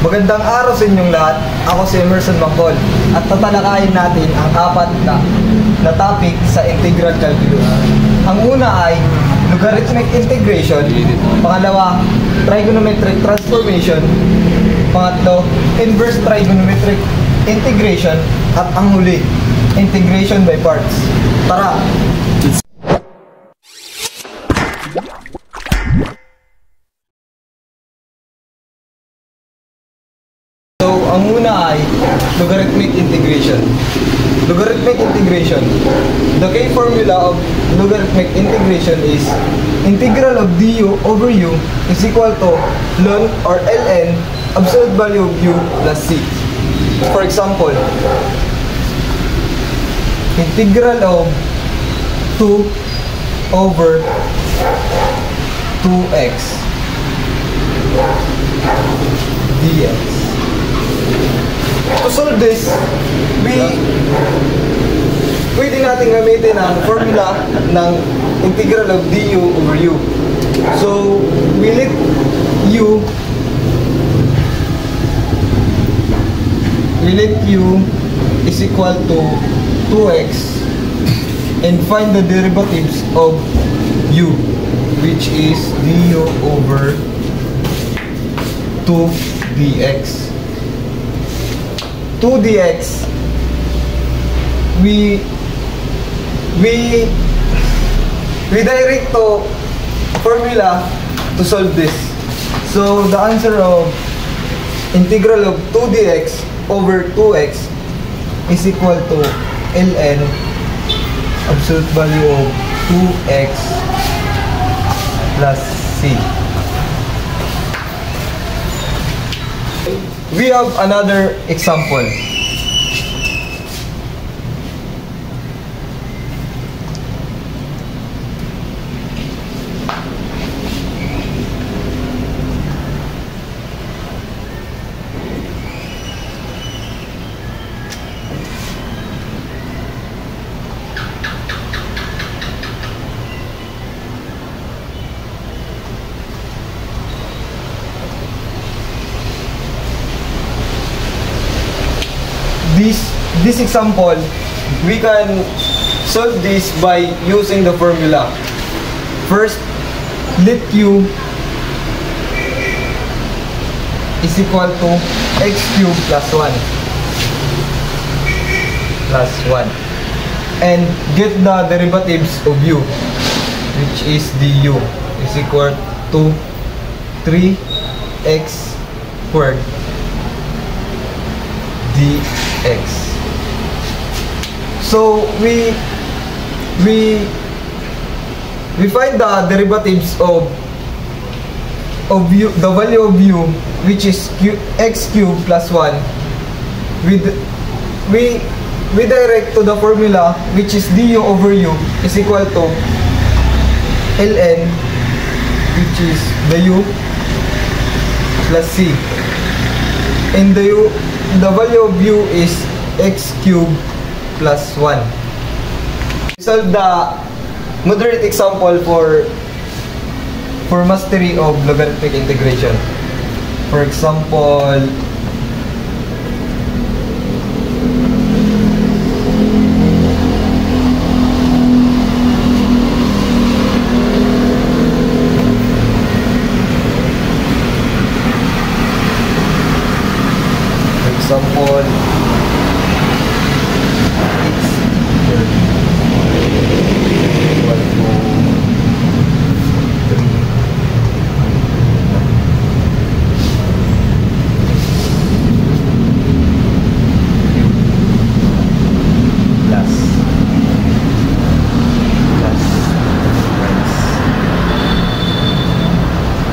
Magandang araw sa inyong lahat. Ako si Emerson Mangkol at tatalakayin natin ang apat na topic sa integral calculus. Ang una ay logarithmic integration, pangalawa, trigonometric transformation, pangatlo, inverse trigonometric integration, at ang huli, integration by parts. Tara! So, ang una ay logarithmic integration. Logarithmic integration. The key formula of logarithmic integration is integral of du over u is equal to ln or ln absolute value of u plus c. For example, integral of 2 over 2x dx. To solve this, pwede natin gamitin ang formula ng integral of du over u. So, we let u is equal to 2x and find the derivatives of u, which is du over 2 dx. 2 dx, we direct to formula to solve this. So the answer of integral of 2 dx over 2x is equal to ln absolute value of 2x plus c. We have another example. This example, we can solve this by using the formula. First, let u is equal to x cubed plus 1 and get the derivatives of u, which is du is equal to 3x squared dx. So we find the derivatives of u, the value of u, which is x cubed plus 1. We direct to the formula, which is du over u is equal to ln, which is the u plus c, and the value of u is x cubed plus 1. Solve the moderate example for mastery of logarithmic integration. For example,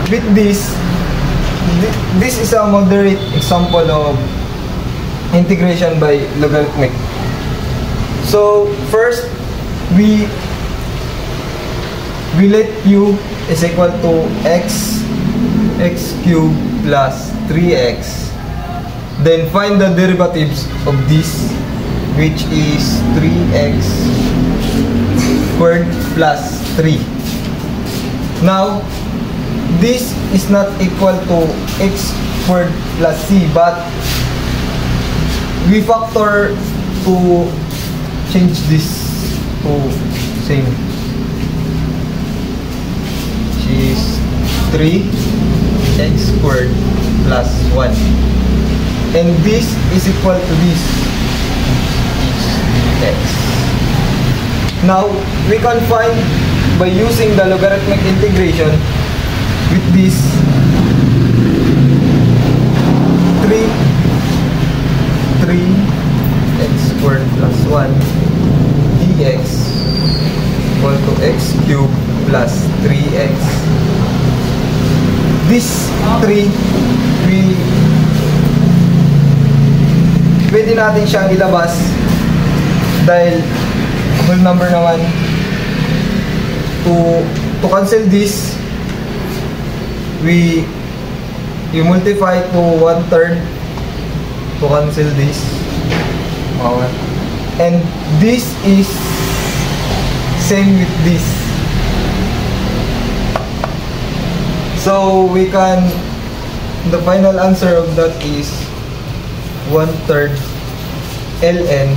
with this is a moderate example of integration by logarithmic. So first, we let u is equal to x cubed plus 3x. Then find the derivatives of this, which is 3x squared plus 3. Now, this is not equal to x squared plus c, but we factor to change this to same, which is 3x squared plus 1, and this is equal to this, x. Now we can find by using the logarithmic integration with this 3x squared plus 1 dx equal to x cubed plus 3x. This 3 pwede natin siyang ilabas dahil whole number naman. To cancel this, you multiply to 1/3 to cancel this. And this is same with this. So we can, the final answer of that is 1/3 ln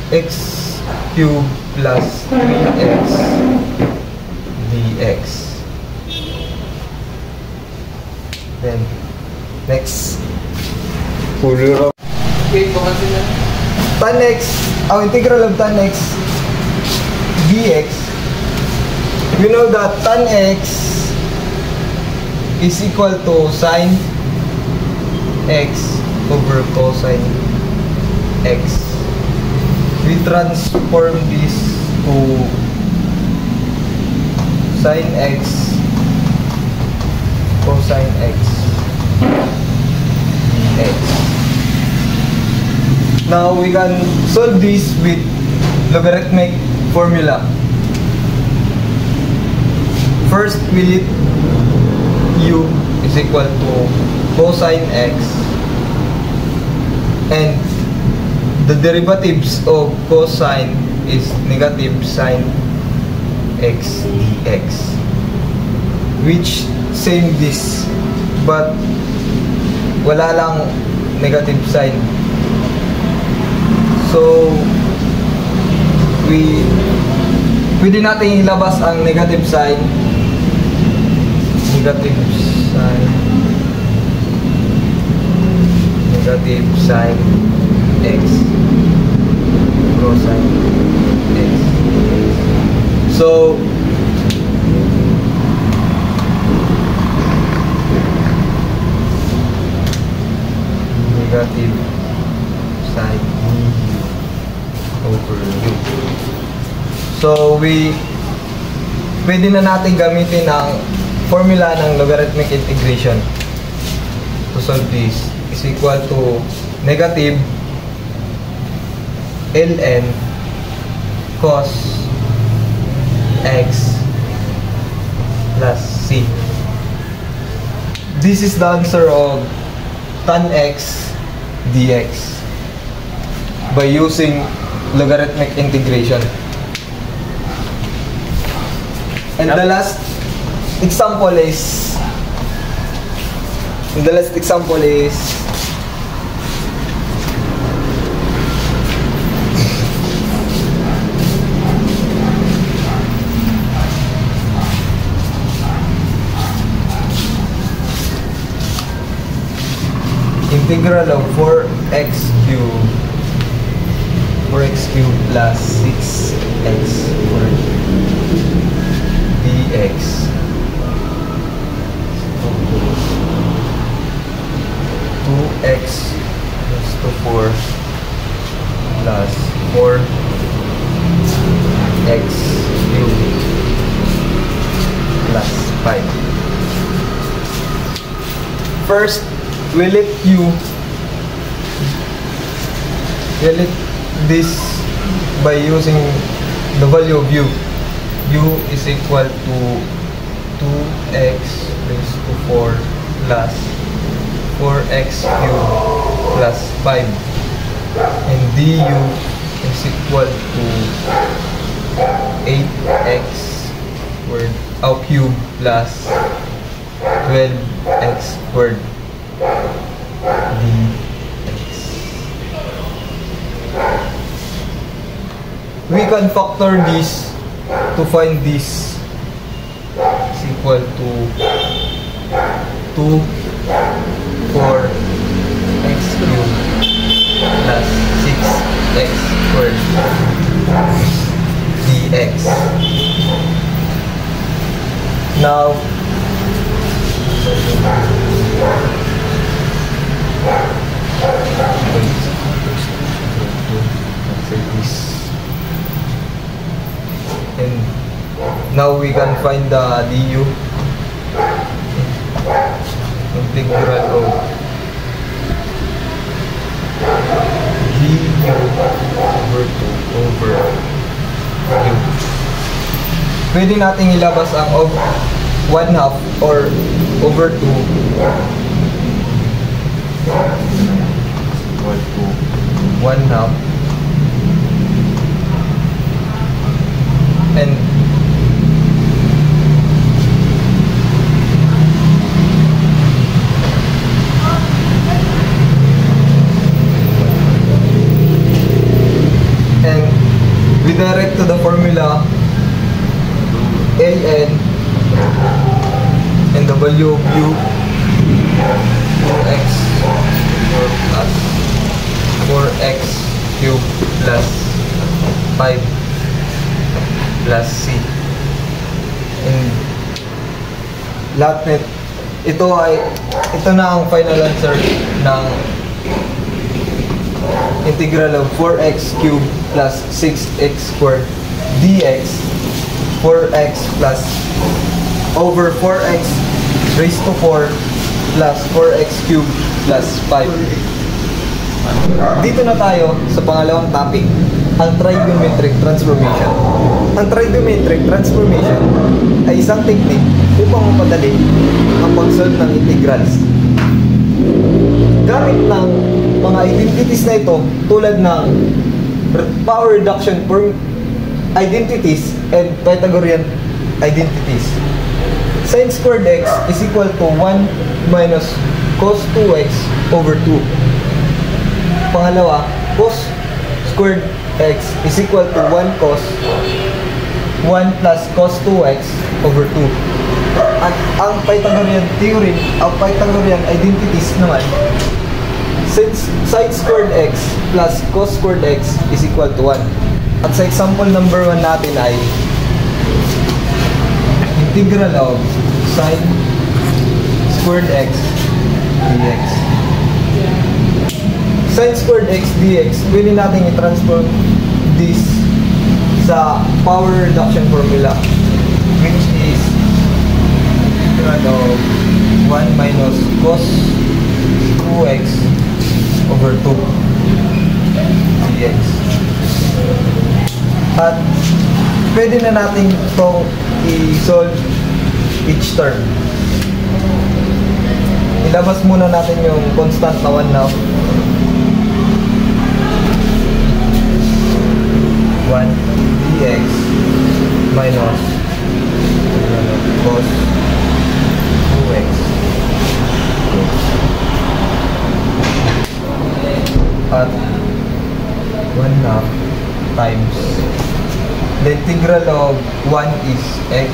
x cubed plus 3x dx. Then next, tan x, integral of tan x dx. We know that tan x is equal to sine x over cosine x. We transform this to sine x cosine x dx. Now we can solve this with logarithmic formula. First, we let u is equal to cosine x, and the derivatives of cosine is negative sine x dx, which same this, but wala lang negative sign. So pwede natin ilabas ang negative sign x cosine x. So negative sine over u. So pwede na natin gamitin ang formula ng logarithmic integration to solve this. Is equal to negative ln cos x plus c. This is the answer of tan x dx by using logarithmic integration. And the last example is integral of 4x cubed plus 6x squared dx. 2x plus 4 plus 4x cubed plus 5. First, we let this by using the value of u. U is equal to 2x raised to 4 plus 4x cubed plus 5, and du is equal to 8x cubed plus 12 x squared dx. We can factor this to find this is equal to 2 4x cubed plus 6x squared dx. Now, and now we can find the du. Integral of du over 2 over u. Pwede nating ilabas ang 1/2 or over 2 equal to 1/2 and we direct to the formula an and the value of u 2x plus 4x cubed plus 5 plus c. And lahat ito na ang final answer ng integral of 4x cubed plus 6x squared dx. 4x plus over 4x raised to 4 plus 4x cubed plus 5. Dito na tayo sa pangalawang topic, ang trigonometric transformation. Ang trigonometric transformation ay isang technique upang mapadali ang pag-solve ng integrals. Gamit ng mga identities na ito tulad ng power reduction identities and Pythagorean identities. Sin squared x is equal to 1 minus cos 2x over 2. Pangalawa, cos squared x is equal to 1 cos 1 plus cos 2x over 2. At ang Pythagorean theorem, ang Pythagorean identities naman, since sin squared x plus cos squared x is equal to 1. At sa example number 1 natin ay integral of sin squared x dx. Sin squared x dx, pwede natin i-transform this sa power reduction formula, which is integral of 1 minus cos 2x over 2 dx. At pwede na natin itong i-solve each term. Ilabas muna natin yung constant na 1 now. 1 dx minus cos 2x at 1/2 times the integral of 1 is x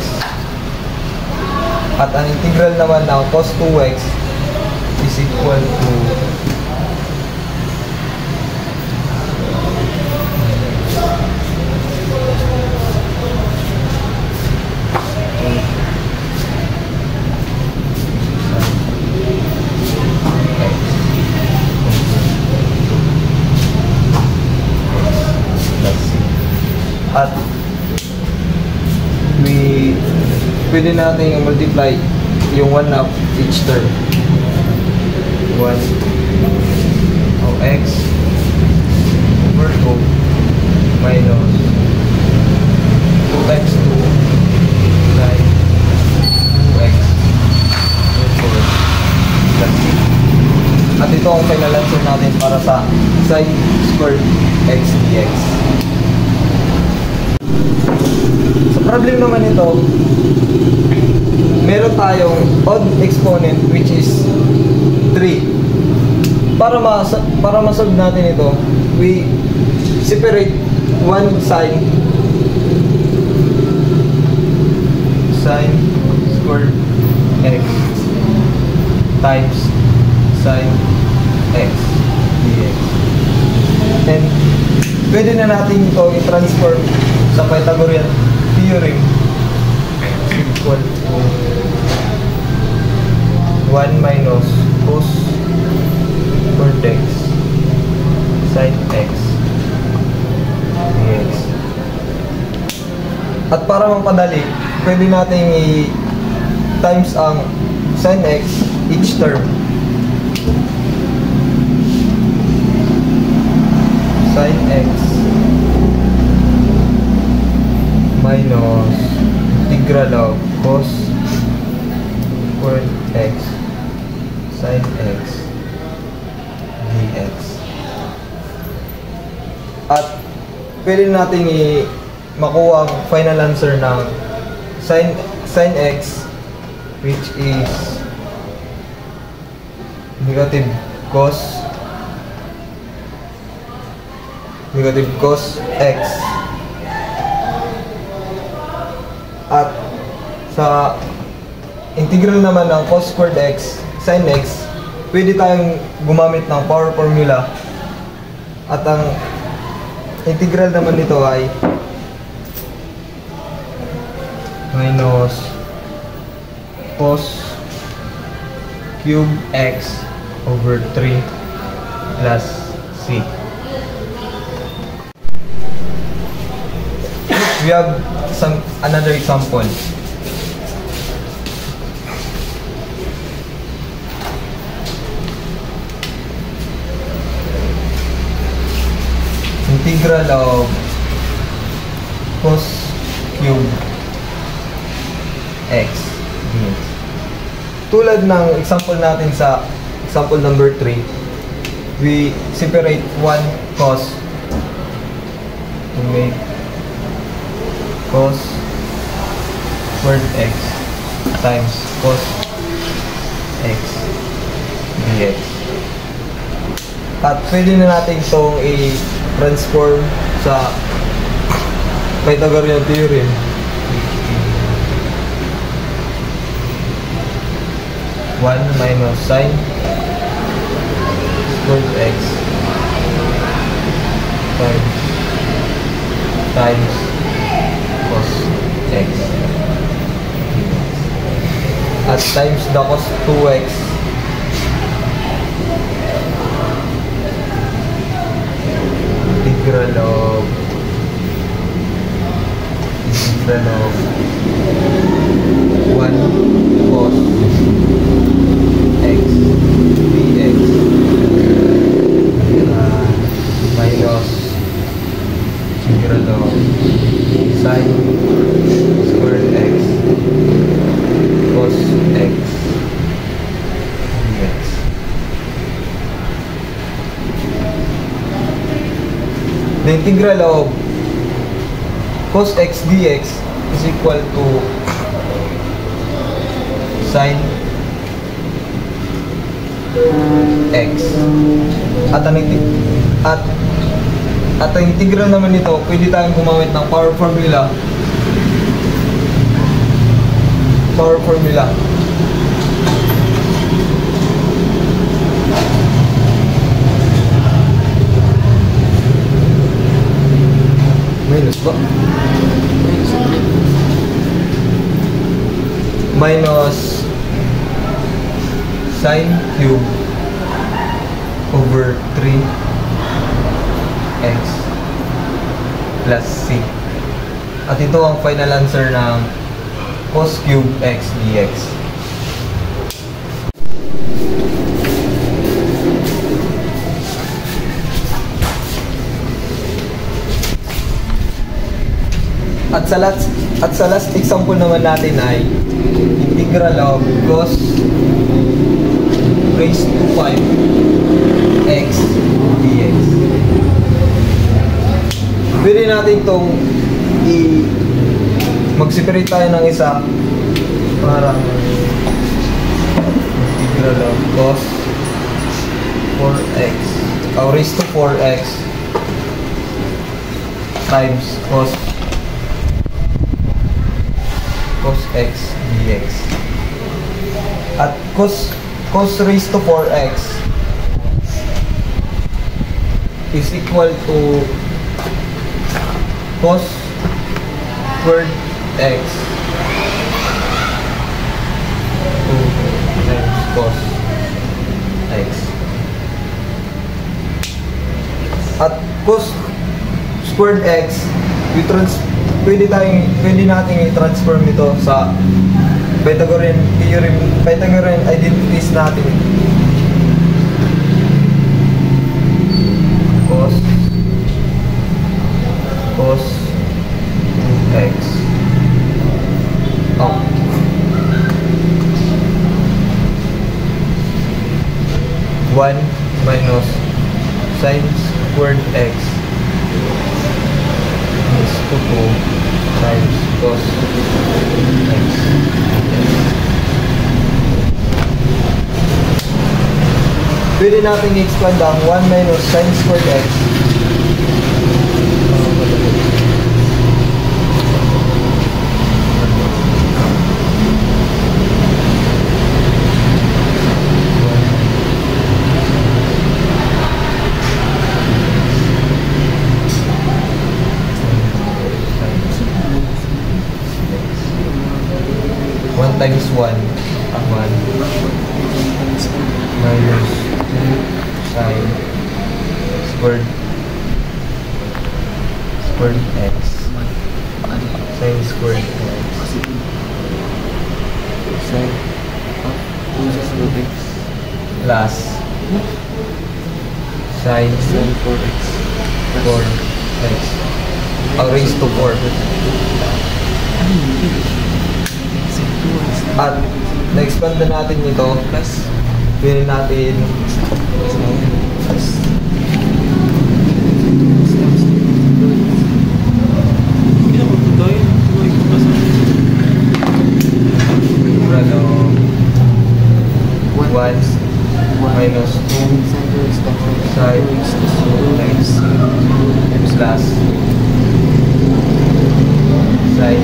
at ang integral naman ng cos 2x is equal to at pwede natin i-multiply yung 1/2 each term. 1 of x over 2 minus 2 times 2 9 2x over 4 plus 6. At ito ang final answer natin para sa sin squared x dx. Sa problem naman ito, meron tayong odd exponent which is 3. Para masolve natin ito, we separate one sine squared x times sine x dx. And pwede na natin ito i-transform sa Pythagorean theorem equal to 1 minus cos squared x sin x dx. At para mapadali, pwede natin i-times ang sin x each term. Sin x minus integral of cos squared x sin x dx. At pwede natin makuha ang final answer ng sin x which is negative cos x. At sa integral naman ng cos squared x sin x, pwede tayong gumamit ng power formula. At ang integral naman nito ay minus cos cube x over 3 plus c. We have another example. Integral of cos cube x dx. Tulad ng example natin sa example number 3, we separate one cos to make cos squared x times cos x dx. At pwede na natin itong i-transform sa Pythagorean theorem. 1 minus sin squared x times cos x at times the cos 2x integral of 1 cos x dx minus integral of sin squared x cos x dx. The integral of cos x dx is equal to sin x. At ang integral naman nito, pwede tayong gumamit ng power formula. Minus ba? Minus sin cube over 3x plus c. At ito ang final answer ng cos cube x dx. At sa last example naman natin ay integral of cos raised to 5 x dx. Pwede natin itong mag-separate tayo ng isa parang integral of cos 4x raised to 4x times cos x dx. At cos raised to 4x is equal to cos squared x 2 times cos x. At cos squared x, pwede natin i-transform ito sa Pythagorean theorem, Pythagorean identities natin. Cos 2x 1 minus sin squared x is to 2 times cos x. Pwede natin i-expand ang 1 minus sin squared x times 1 minus 2 sin squared x sin squared x sin plus sin 4x raised to 4. At na-expand na natin ito, pwede natin minus 2 sin x plus sin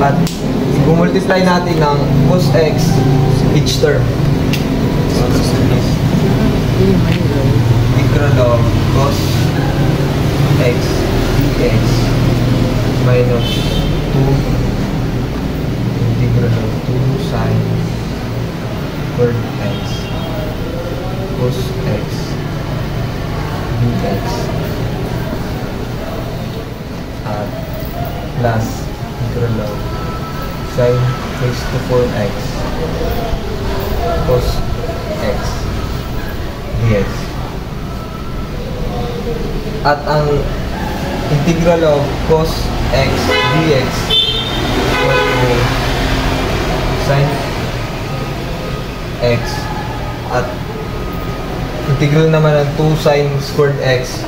at i-multiply natin ng cos x each term. Integral of cos x dx minus 2 integral of 2 sin squared x cos x dx at plus integral of sin raised to 4x cos x dx. At ang integral of cos x dx equal to sin x at integral naman ng 2 sin squared x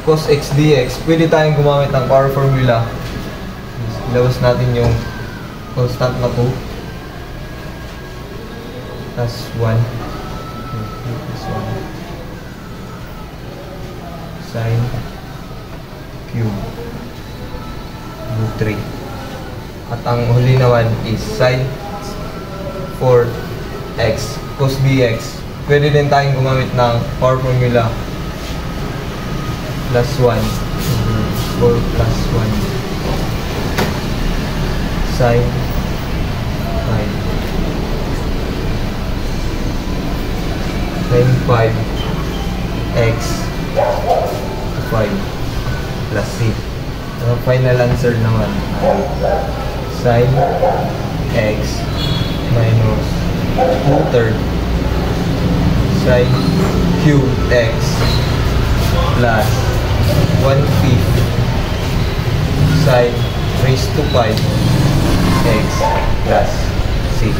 cos x dx. Pwede tayong gumamit ng power formula. Ilabas natin yung constant na 2 plus 1 plus 1 sin cube root 3. At ang huli naman is sin 4x cos dx. Pwede din tayong gumamit ng power formula plus 1 4 plus 1 sin 5x 5 plus c. Ang final answer naman ay sin x minus 2/3 sin cube x plus 1/5 sin raised to 5 x plus c.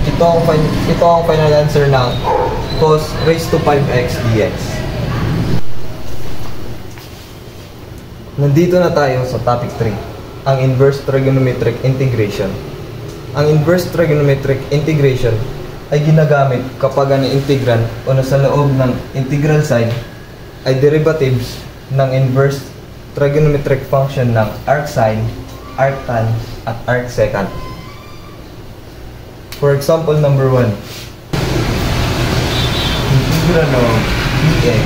ito ang final answer ng cos raised to 5x dx. Nandito na tayo sa topic 3, ang inverse trigonometric integration. Ang inverse trigonometric integration ay ginagamit kapag ang integrand o nasa loob ng integral sign ay derivatives ng inverse trigonometric function ng arcsine, arctan, at arcsecant. For example, number 1, integral of dx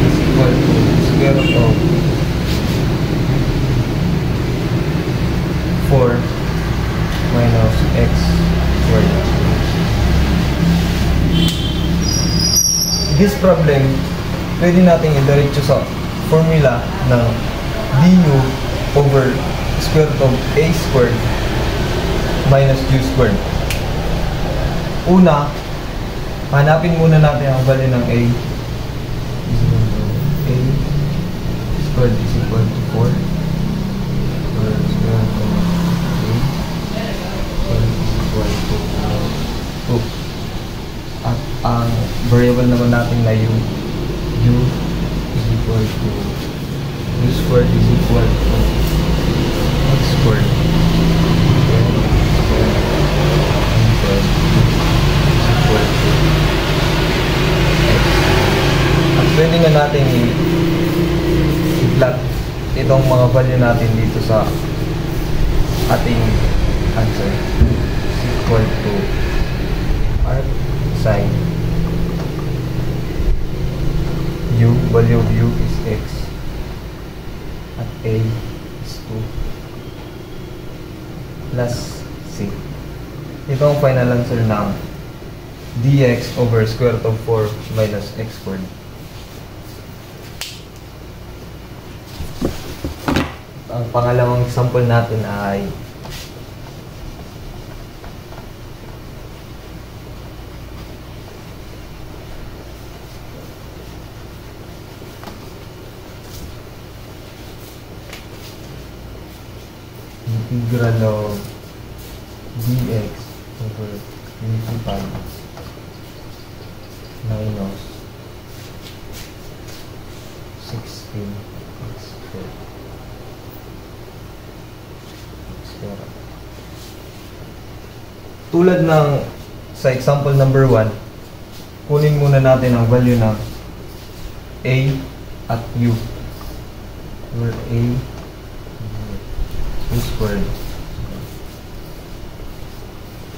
is equal to square root of 4 minus x squared. This problem, pwede natin idiretso sa formula ng du over square root of a squared minus u squared. Una, hanapin muna natin ang value ng a. A squared is equal to 4 or square root of a squared is equal to 2. At ang variable naman natin na u is equal to u squared is equal to x squared at pwede na natin i-plot itong mga value natin dito sa ating answer. Is equal to arc sine u, value of u is x at a is 2 plus c. Ito ang final answer ng dx over square root of 4 minus x squared. Ang pangalawang example natin ay integral of dx over 25 minus 16 x squared. Tulad ng sa example number 1, kunin muna natin ang value ng a at u, where a squared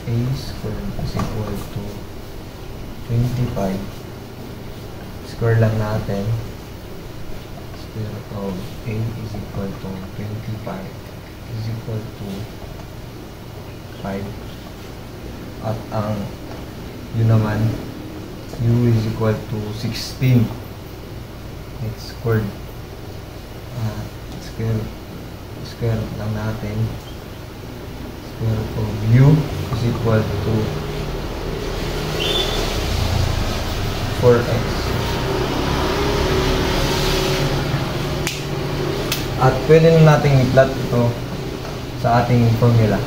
a squared is equal to 25. Square lang natin. Square root of a is equal to 25 is equal to 5. At ang u naman, u is equal to 16 x squared. Square lang natin. Square root of u is equal to 4x. At pwede na natin i-plot ito sa ating formula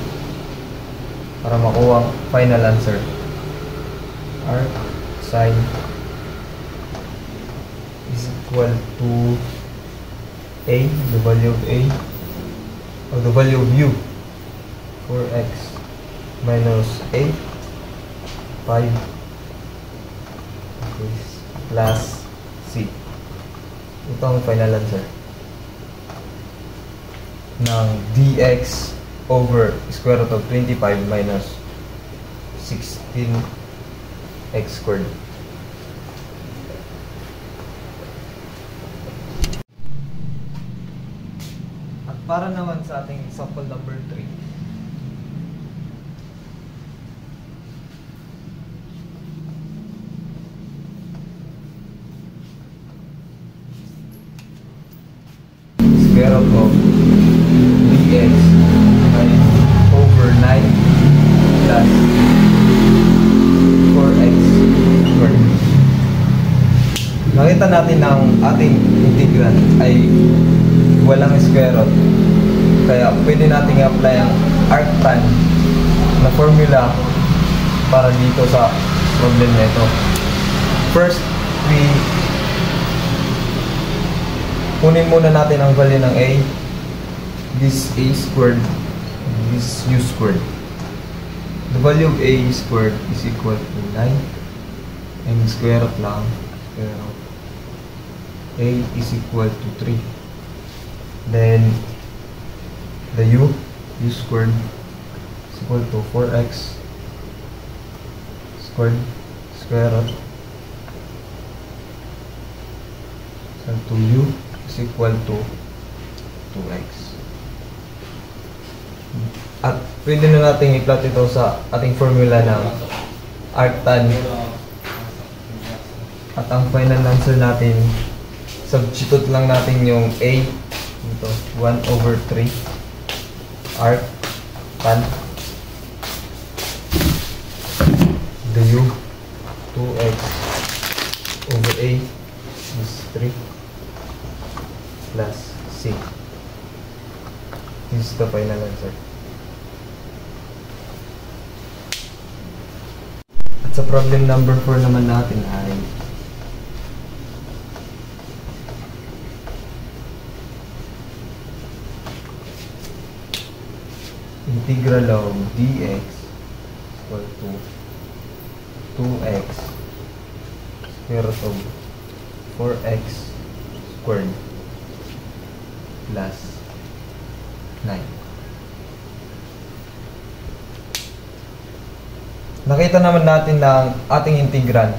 para makuha ang final answer. Arc sine is equal to a, the value of a, or the value of u, 4x minus a, 5 plus c. Ito ang final answer ng dx over square root of 25 minus 16 x squared. At para naman sa ating example number 3, square root of dx over 9 plus 4x squared. Nakita natin na ang ating integrand ay walang square root, kaya pwede natin i-apply ang arctan na formula para dito sa problem na ito. First, kunin muna natin ang value ng a. This a squared, this u squared. The value of a squared is equal to 9, and square root lang, square root a is equal to 3. Then the u squared is equal to 4x squared square root, so 2u is equal to 2x. At pwede na natin i-plot ito sa ating formula ng arctan. At ang final answer natin, substitute lang natin yung a dito, 1/3 arctan, the u 2x over a is 3 plus c. This is the final answer. At sa problem number 4 naman natin ay integral of dx equal to 2x square root of 4x squared plus 9. Nakita naman natin na ang ating integral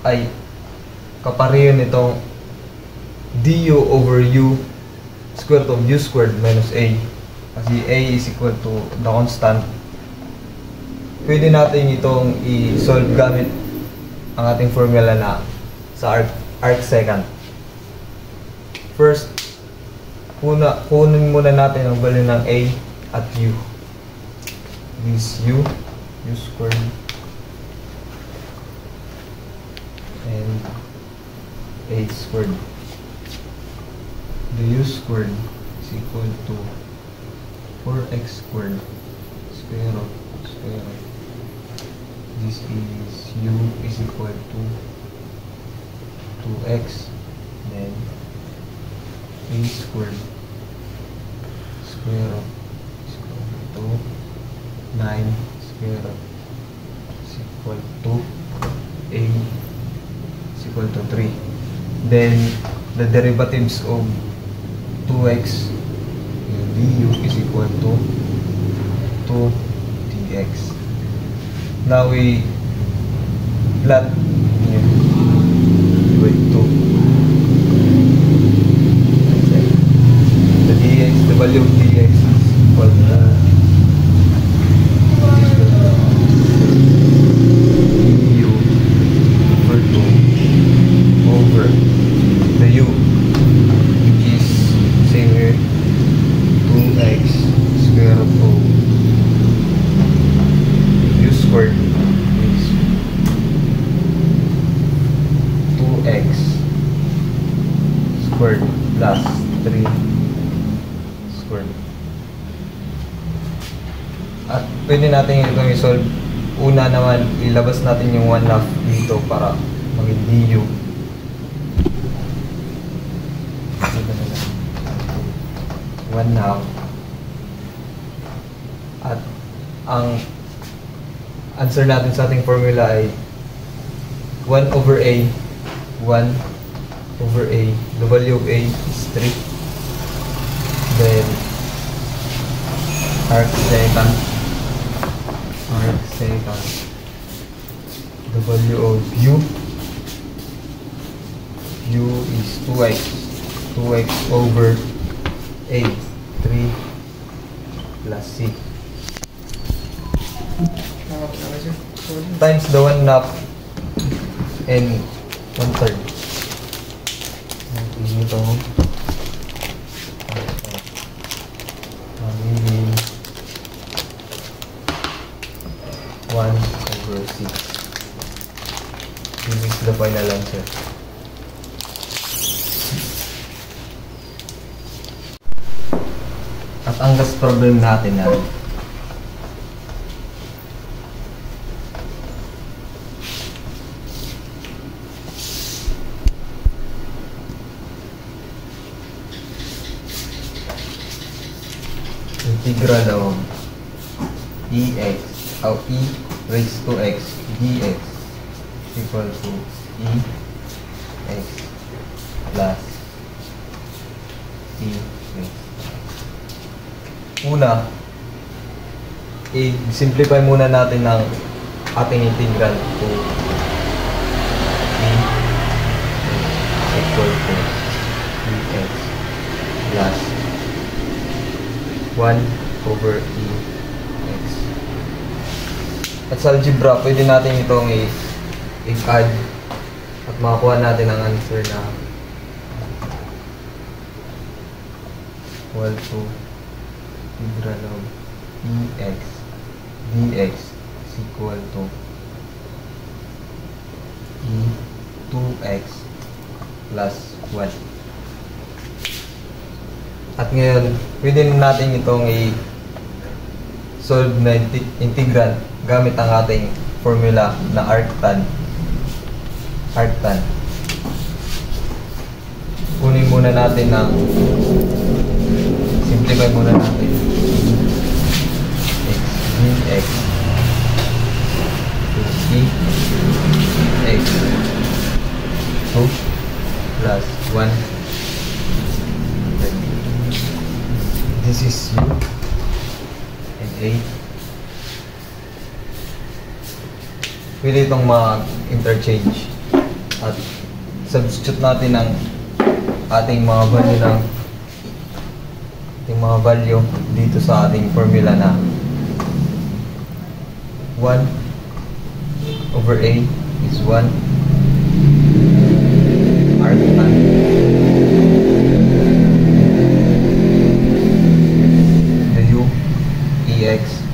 ay kapareho nitong du over u square root of u squared minus a. Kasi a is equal to the constant. Pwede natin itong i-solve gamit ang ating formula na sa arcsecond. First, kunin muna natin ang value ng a at u. This u squared and a squared. The u squared is equal to 4x squared square root. This is u is equal to 2x, then a squared square root is equal to 9 square root is equal to a is equal to 3. Then the derivatives of 2x du is equal to 2dx. Now we plot with 2. The dx, the value of dx is equal to du over 2 over the u, which is same here, 2x square root of u squared is 2x squared plus 3 squared. At pwede natin itong i-solve. Una naman, ilabas natin yung 1/2 dito para maging du. 1/2. At ang answer natin sa ating formula ay 1 over a. 1 over a. The value of a is 3. Then arcsecond. The value of u is 2x. 2x over a. 3 plus c. Times the 1/2 and 1/3. Ito. Magiging 1 over 6. This is the final answer. At ang last problem natin ay integral of EX o E raised to X dx equal to EX plus EX. Una, i-simplify muna natin ng ating integral to E equal to EX plus 1 over EX. At sa algebra, pwede natin itong i-add at makakuha natin ang answer na equal to integral of EX dx is equal to E2x plus 1. At ngayon, pwede natin itong i-solve na integral gamit ang ating formula na arctan. Kunin muna natin ng simplify muna natin x dx to x 2 plus 1. This is u and a. Pwede itong mag-interchange at substitute natin ang ating mga value dito sa ating formula na 1 over a is 1 arctan the u ex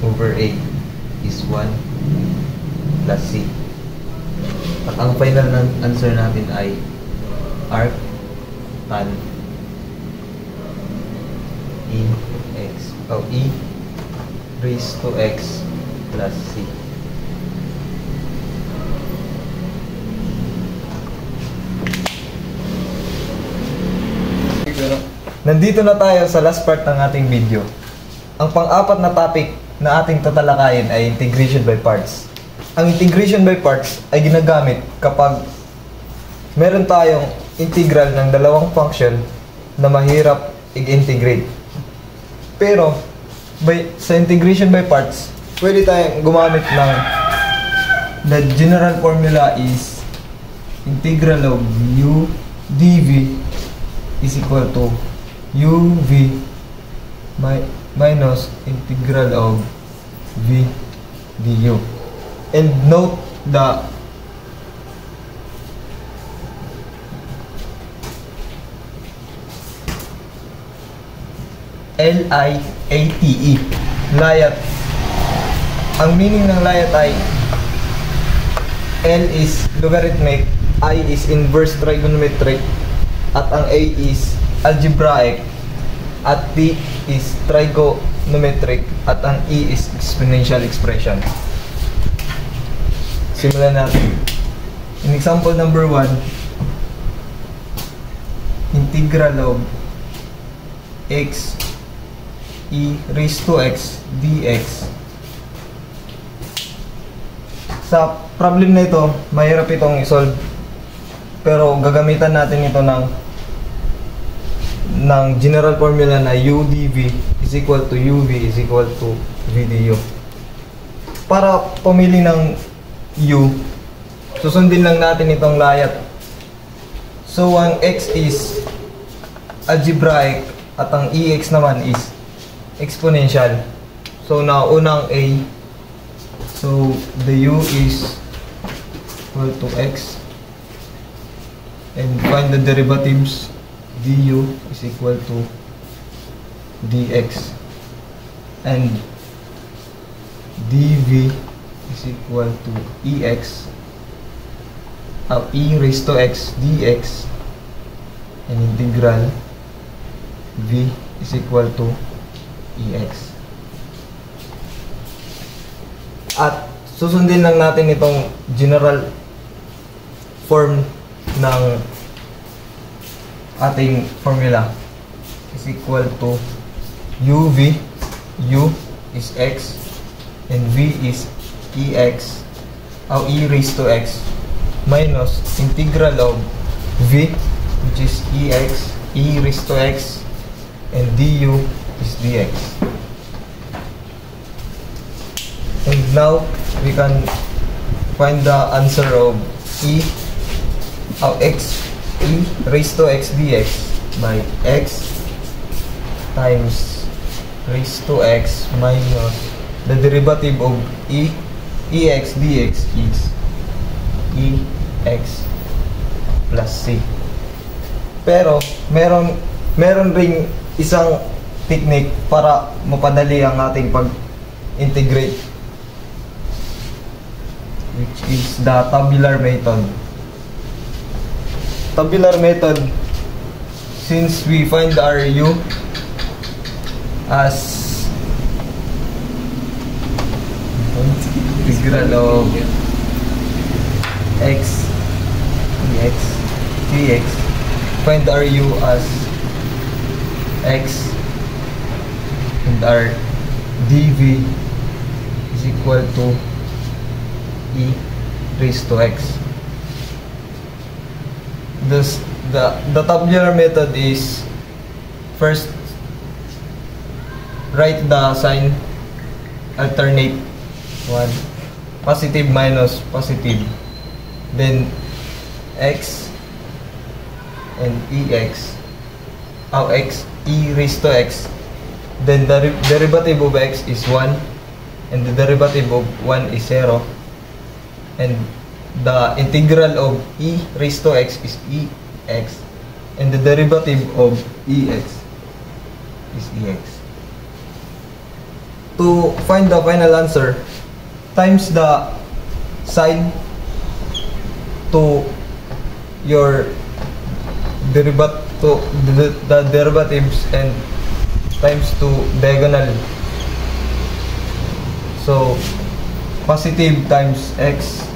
over a is 1 plus c. At ang final answer natin ay arctan EX o E raised to X plus C. Nandito na tayo sa last part ng ating video. Ang pang-apat na topic na ating tatalakayin ay integration by parts. Ang integration by parts ay ginagamit kapag meron tayong integral ng dalawang function na mahirap i-integrate. Pero sa integration by parts, pwede tayong gumamit ng the general formula is integral of u dv is equal to uv minus integral of v du. And note the LIATE, layat. Ang meaning ng layat ay L is logarithmic, I is inverse trigonometric, at ang A is algebraic, at T is trigonometric, at ang E is exponential expression. Simulan natin. In example number 1, integral of x e raised to x dx. Sa problem na ito, mahirap itong i-solve, pero gagamitan natin ito ng general formula na u dv is equal to uv is equal to v du. Para pumili ng u, susundin lang natin itong layat. So ang x is algebraic at ang ex naman is exponential. So naunang a, so the u is equal to x, and find the derivatives. Du is equal to dx, and dv is equal to ex e raised to x dx, and integral v is equal to ex. At susundin lang natin itong general form ng ating formula is equal to u is x, and v is ex, e raised to x, minus integral of v, which is ex, e raised to x, and du is dx. And now we can find the answer of x, e raised to x dx by x times raised to x minus the derivative of ex dx is ex plus c. Pero meron ring isang technique para mapadali ang ating pag-integrate, which is the tabular method. Tabular method, since we find our u as integral of x dx, find our u as x, and our dv is equal to e raised to x. Thus, the tabular method is, first write the sign, alternate one, positive minus positive, then x and ex, x, e raised to x, then the derivative of x is 1, and the derivative of 1 is 0, and the integral of e raised to x is ex, and the derivative of ex is ex. To find the final answer, times the side to your the derivatives, and times to diagonal. So positive times x,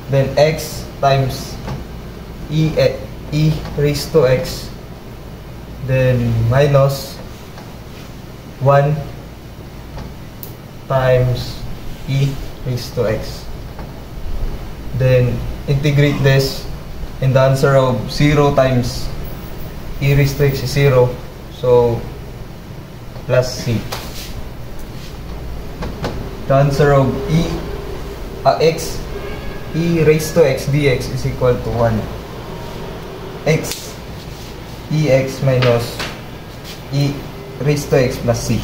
then x times e raised to x, then minus 1 times e raised to x. Then integrate this, and the answer of 0 times e raised to x is 0, so plus c. The answer of x, e raised to x dx is equal to 1. X ex minus e raised to x plus c.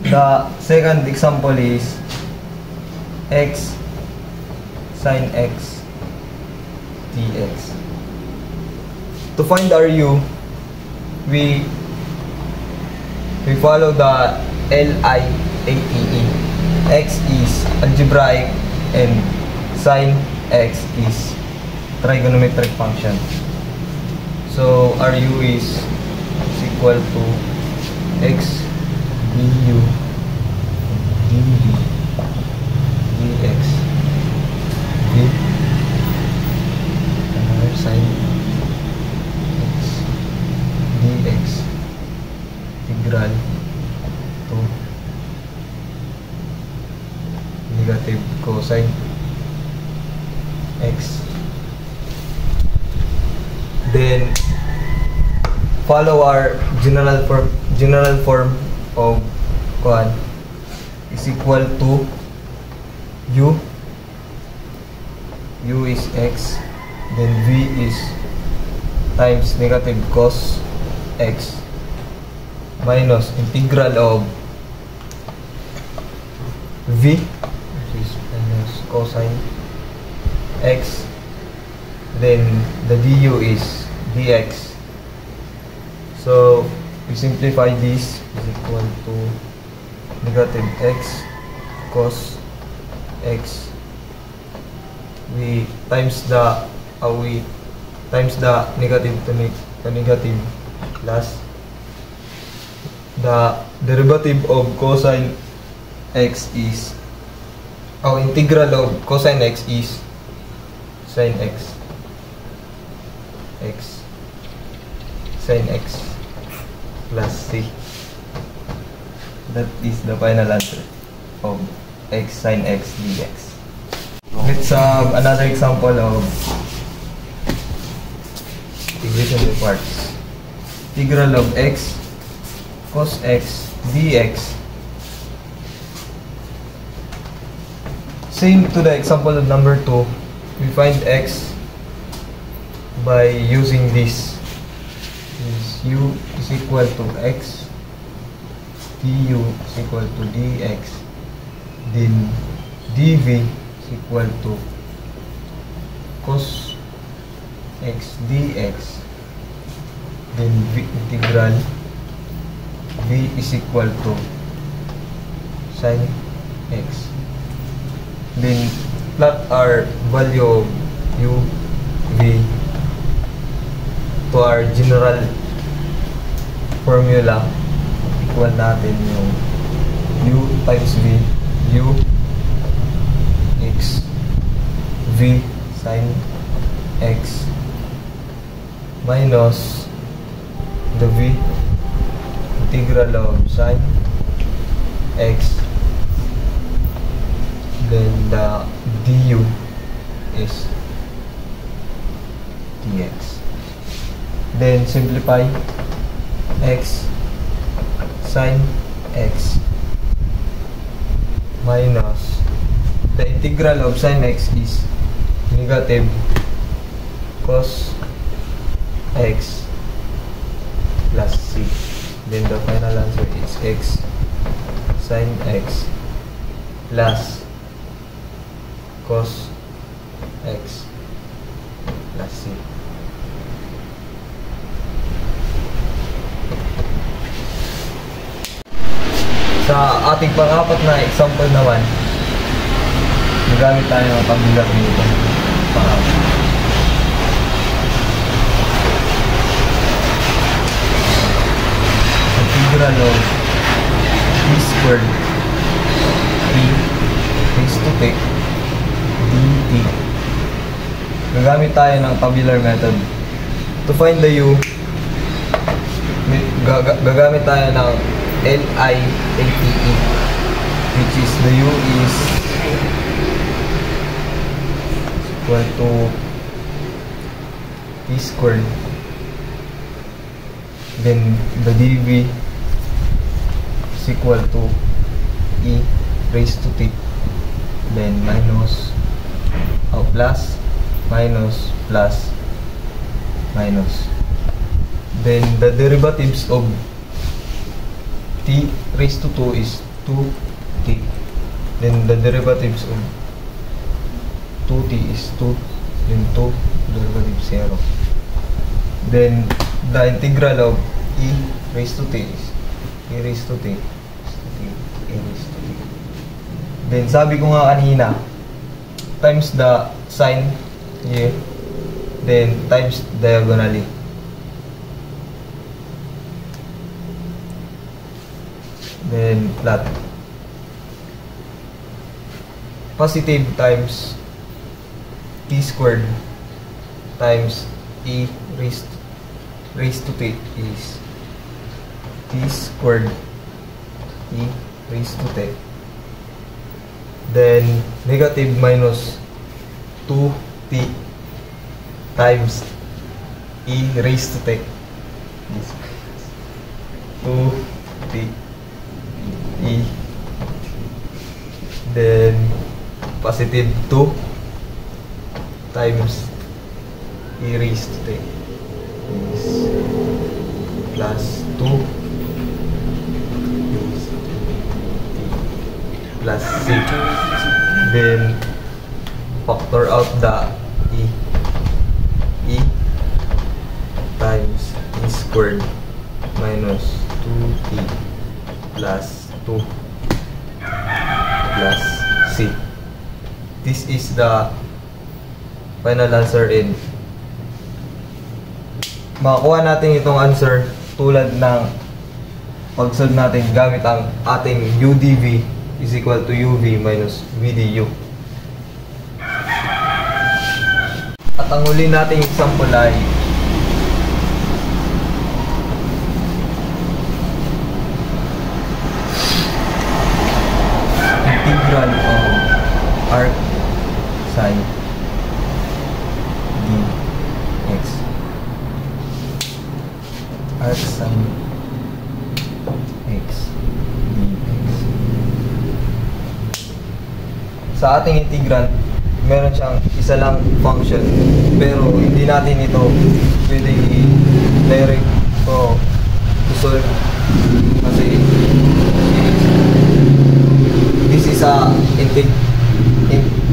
The second example is x sin x dx. To find our u, we follow the LIATE. X is algebraic and sin x is trigonometric function. So our u is equal to x du dv dx with sin x dx integral to negative cosine x. Then follow our general form of quad is equal to u is x, then v is times negative cos x minus integral of v, which is minus cosine x, then the du is dx. So we simplify this, is equal to negative x cos x. We times the negative to negative plus the derivative of cosine x is Ang integral of cosine x is sin x sin x plus c. That is the final answer of x sin x dx. Let's have another example of integration by parts. Integral of x cos x dx. Same to the example of number 2, we find x by using this. U is equal to x, du is equal to dx, then dv is equal to cos x dx, then integral v is equal to sin x. Then plot our value of u, v to our general formula. Equal natin yung u times v, u x v sin x minus the v integral of sin x, then the du is dx. Then simplify x sin x minus the integral of sin x is negative cos x plus c. Then the final answer is x sin x plus cos x plus c. Sa ating pang-apat na example naman, nagamit tayo ng tabular dito. Integral of d squared e raised to t dt. Gagamit tayo ng tabular method. To find the u, gagamit tayo ng LIATE, which is the u is equal to t squared, then the dv is equal to e raised to t, then minus plus minus plus minus, then the derivatives of t raised to 2 is 2t, then the derivatives of 2t is 2, then 2 derivative 0, then the integral of e raised to t is e raised to t, e raised to t. Then sabi ko nga kanina, times the sign here, then times diagonally. Then plot positive times t squared times e raised to t is t squared e raised to t, then negative minus 2t times e raised to t is 2t e, then positive 2 times e raised to t is plus 2 plus c, then factor out the e times e squared minus 2t plus 2 plus c. This is the final answer, in makakuha natin itong answer tulad ng pag-solve natin gamit ang ating UDV is equal to UV minus VDU. At ang huli nating example ay integral of arc sine dx. Arc sine x dx. Sa ating integrand, meron siyang isa lang function, pero hindi natin ito pwede i-direct o solve kasi this is a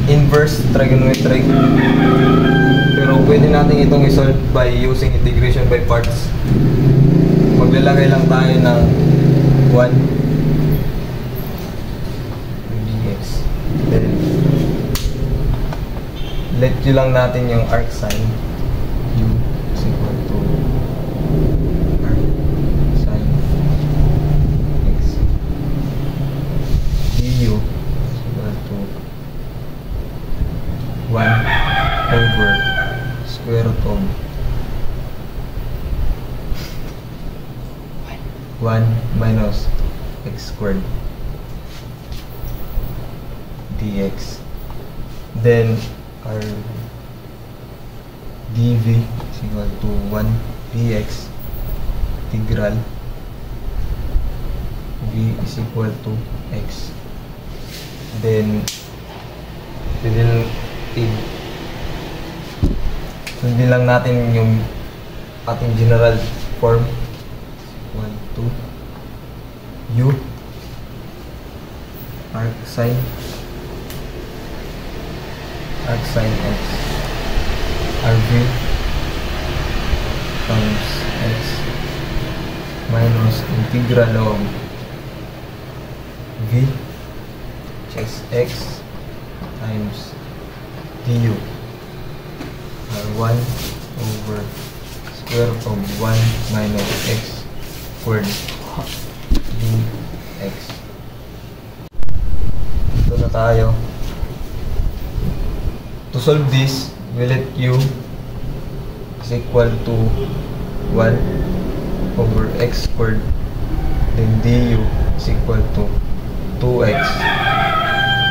inverse trigonometric, pero pwede natin itong i-solve by using integration by parts. Maglalagay lang tayo ng 1 dx, then let you lang natin yung arc sine u is equal to arc sine x du is equal to 1 over square root of 1 minus x squared dx. Then our dv is equal to 1 dx integral v is equal to x. Then sundin lang natin yung ating general form. 1, 2 u arc sine x rv times x minus integral of v which is x times du r1 over square root of 1 minus x squared dx. Ito na tayo. To solve this, we let u is equal to 1 over x squared, then du is equal to 2x,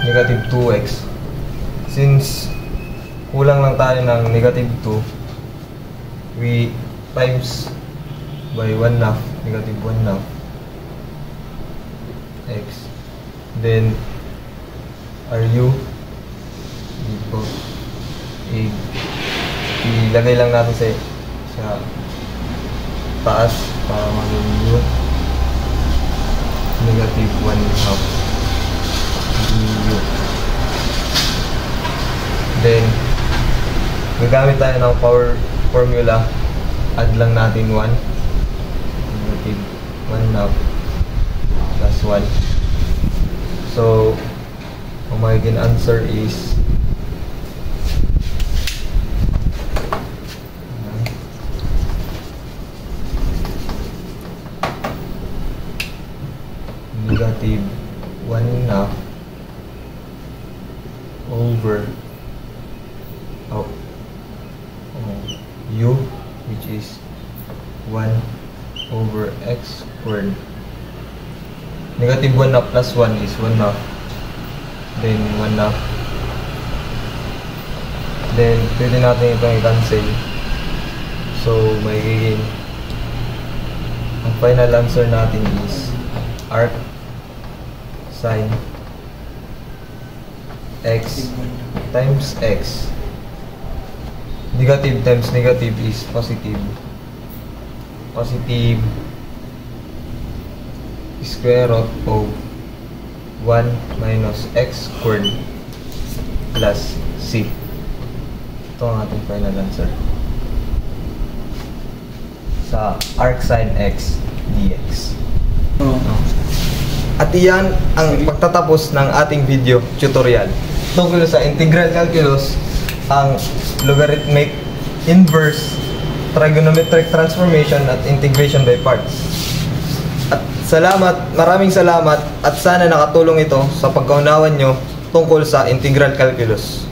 negative 2x. Since kulang lang tayo ng negative 2, we times by 1 half, negative 1 half x, then ru equals ilagay lang natin sa taas para maging u negative 1 half du. Then gagamit tayo ng power formula, add lang natin 1 negative 1 half plus 1. So ang magiging answer is negative 1 half over u which is 1 over x squared. Negative 1 half plus 1 is 1 half, then 1 half, then pwede natin itong i-cancel, so magiging ang final answer natin is arc sine x times x. Negative times negative is positive. Positive square root of 1 minus x squared plus c. Ito ang ating final answer sa arc sine x dx. At iyan ang pagtatapos ng ating video tutorial tungkol sa integral calculus, ang logarithmic, inverse, trigonometric transformation at integration by parts. At Maraming salamat at sana nakatulong ito sa pagkaunawan nyo tungkol sa integral calculus.